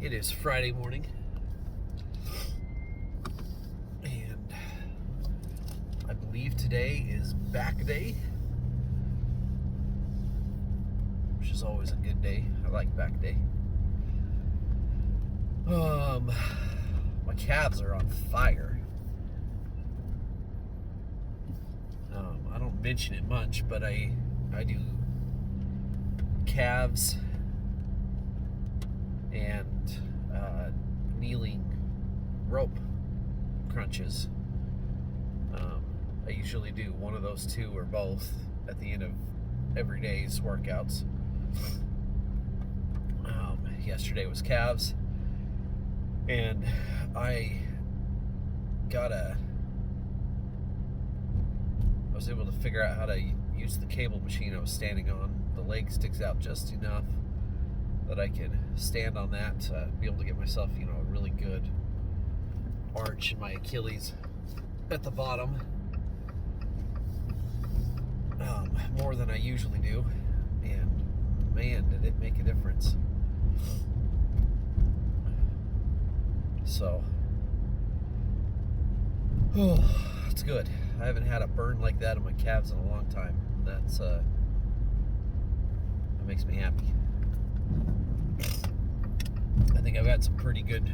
It is Friday morning, and I believe today is back day, which is always a good day. I like back day. My calves are on fire. I don't mention it much, but I do calves and kneeling rope crunches. I usually do one of those two or both at the end of every day's workouts. Yesterday was calves, and I was able to figure out how to use the cable machine I was standing on. The leg sticks out just enough that I can stand on that to be able to get myself, a really good arch in my Achilles at the bottom, more than I usually do, and man, did it make a difference. So, it's good. I haven't had a burn like that on my calves in a long time. That makes me happy. I think I've had some pretty good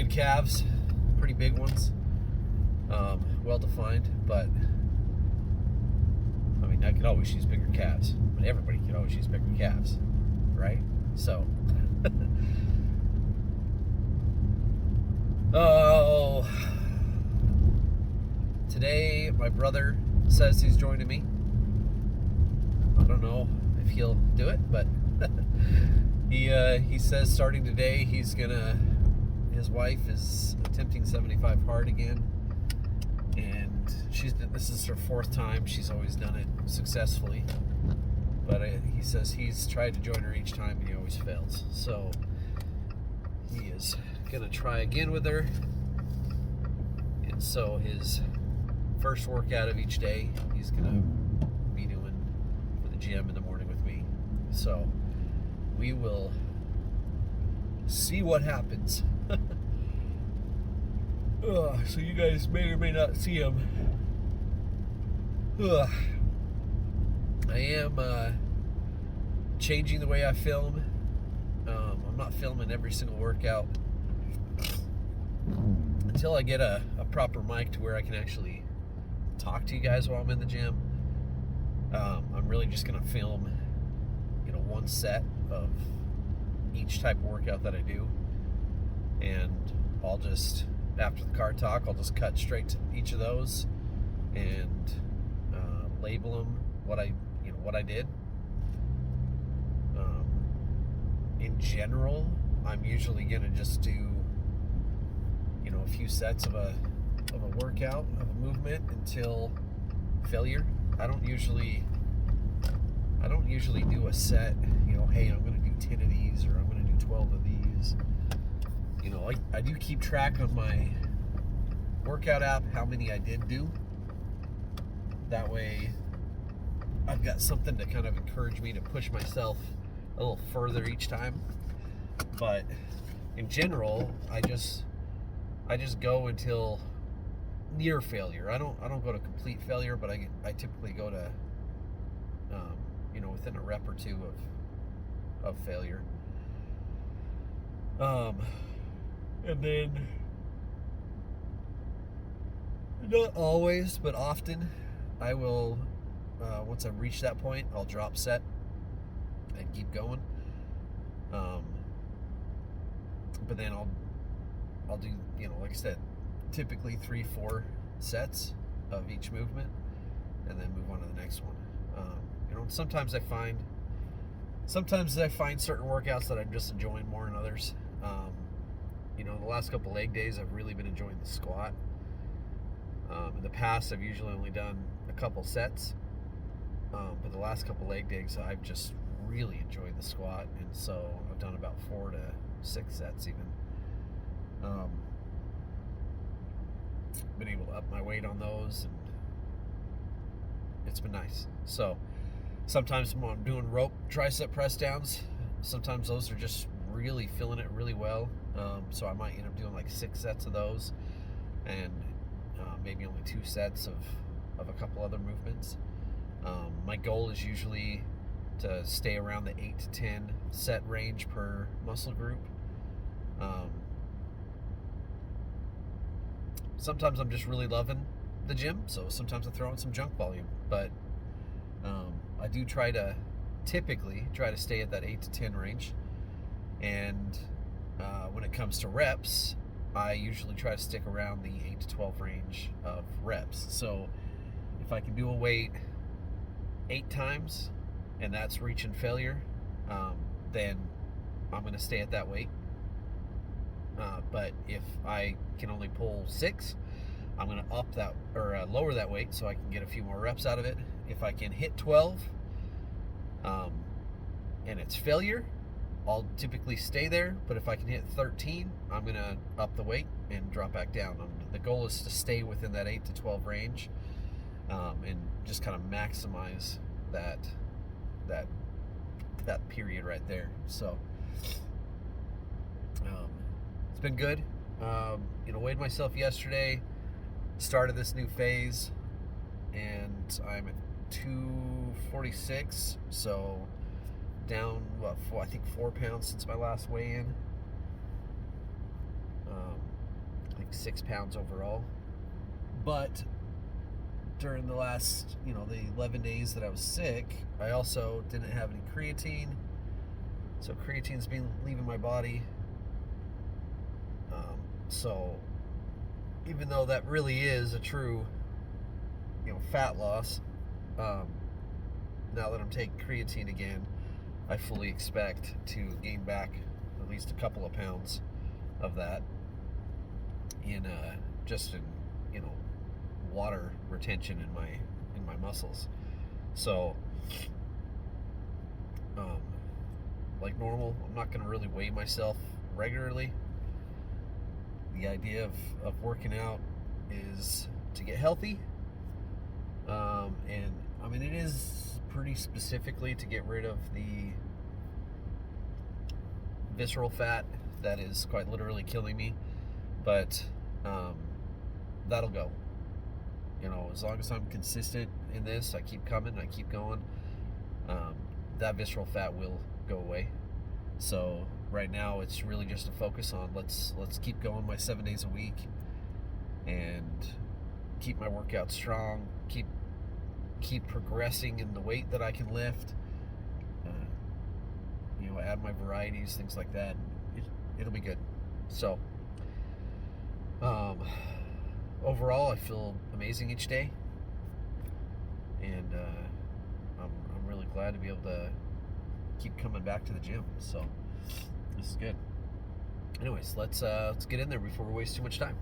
calves, pretty big ones, well defined, but I mean, I could always use bigger calves, but everybody could always use bigger calves, right? So, today my brother says he's joining me. I don't know if he'll do it, but he says starting today his wife is attempting 75 hard again, and this is her fourth time. She's always done it successfully, but he says he's tried to join her each time and he always fails. So he is gonna try again with her, and so his first workout of each day he's gonna be doing for the gym in the morning with me. So we will see what happens. So you guys may or may not see him. I am changing the way I film. I'm not filming every single workout until I get a proper mic to where I can actually talk to you guys while I'm in the gym. I'm really just gonna film, one set of each type of workout that I do, and I'll just, after the car talk, I'll just cut straight to each of those and label them what I did. In general, I'm usually gonna just do a few sets of a workout, of a movement until failure. I don't usually do a set, hey, I'm going to do 10 of these, or I'm going to do 12 of these. I do keep track on my workout app how many I did do. That way I've got something to kind of encourage me to push myself a little further each time. But in general, I just go until near failure. I don't go to complete failure, but I typically go to within a rep or two of failure. And then, not always, but often, I will, once I've reached that point, I'll drop set and keep going. But then I'll do, like I said, typically 3-4 sets of each movement, and then move on to the next one. Sometimes I find certain workouts that I'm just enjoying more than others. The last couple leg days, I've really been enjoying the squat. In the past, I've usually only done a couple sets, but the last couple leg days, I've just really enjoyed the squat, and so I've done about 4 to 6 sets even. Been able to up my weight on those, and it's been nice. So sometimes when I'm doing rope tricep press downs, sometimes those are just really feeling it really well. So I might end up doing like 6 sets of those, and maybe only 2 sets of a couple other movements. My goal is usually to stay around the 8 to 10 set range per muscle group. Sometimes I'm just really loving the gym, so sometimes I throw in some junk volume, but I do typically try to stay at that 8 to 10 range. And when it comes to reps, I usually try to stick around the 8 to 12 range of reps. So if I can do a weight 8 times and that's reaching failure, then I'm going to stay at that weight. But if I can only pull 6, I'm going to up that or lower that weight so I can get a few more reps out of it. If I can hit 12 and it's failure, I'll typically stay there. But if I can hit 13, I'm going to up the weight and drop back down. The goal is to stay within that 8 to 12 range, and just kind of maximize that period right there. So it's been good. Weighed myself yesterday, started this new phase, and I'm at 246, so down I think 4 pounds since my last weigh-in. I think 6 pounds overall. But during the last, the 11 days that I was sick, I also didn't have any creatine. So creatine's been leaving my body. So even though that really is a true, fat loss, now that I'm taking creatine again, I fully expect to gain back at least a couple of pounds of that in water retention in my muscles. So like normal, I'm not going to really weigh myself regularly. The idea of working out is to get healthy, and I mean it is pretty specifically to get rid of the visceral fat that is quite literally killing me, but that'll go. As long as I'm consistent in this, I keep coming, I keep going, that visceral fat will go away. So right now it's really just a focus on let's keep going my 7 days a week and keep my workout strong, keep progressing in the weight that I can lift, add my varieties, things like that. It'll be good. So overall I feel amazing each day, and I'm really glad to be able to keep coming back to the gym. So this is good. Anyways, let's get in there before we waste too much time.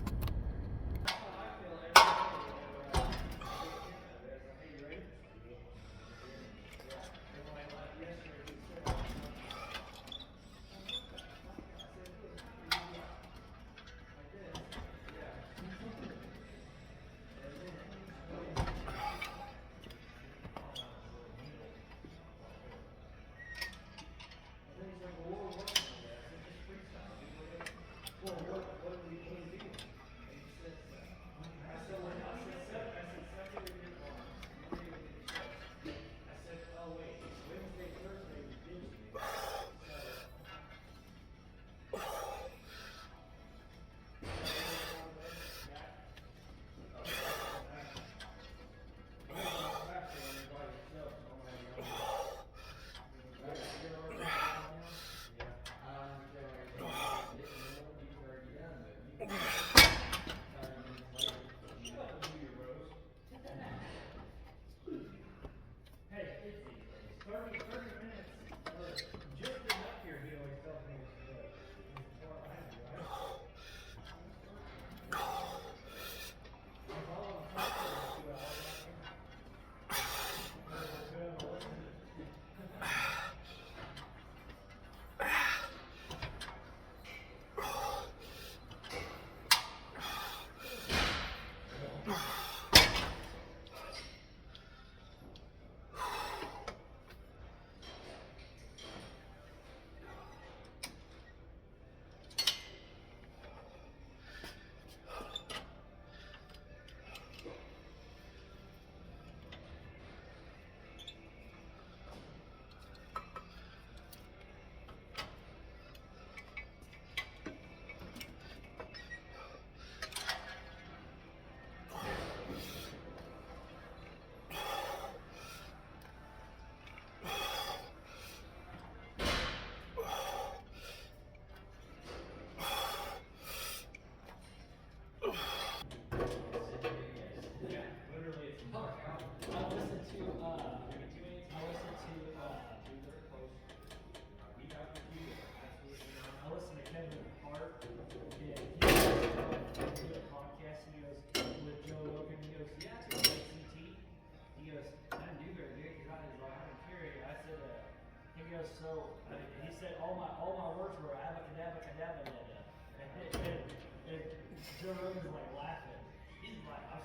Joe Rogan's like laughing. He's like, I was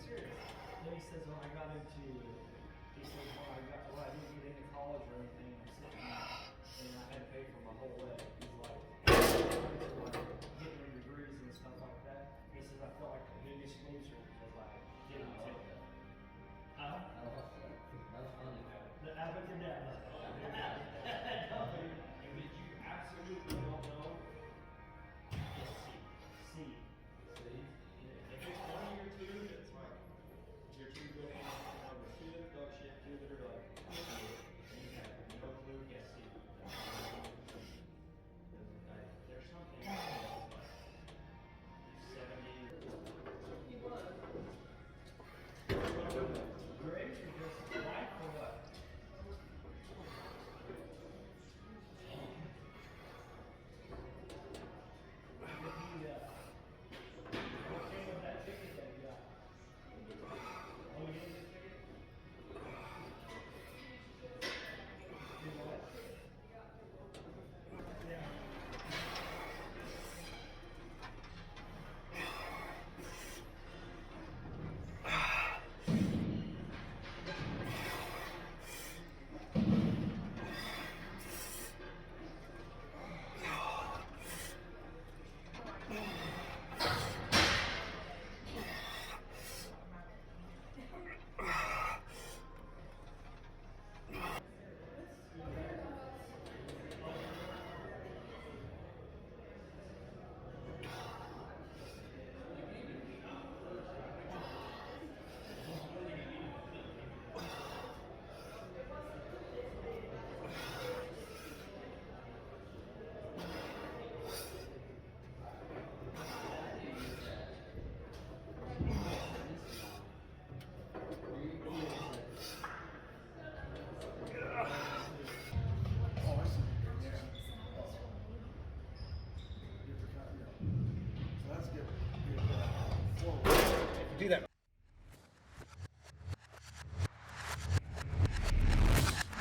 serious. Then he says, when I got into, he says, when I didn't get into college or anything, I'm sitting there and I had to pay for my whole way. He's like, getting your degrees and stuff like that. He says, I felt like the biggest loser because like getting into it. That's funny. The abracadabra. And if you absolutely don't know, just see. If it's one of your two, it's like your two good numbers. Two that are dog shit, two that are like, you have no clue, yes, see. There's something like 70. Great, or just life or what? What came with that ticket that you got? Oh, you didn't get a ticket? You what? Yeah. Do that.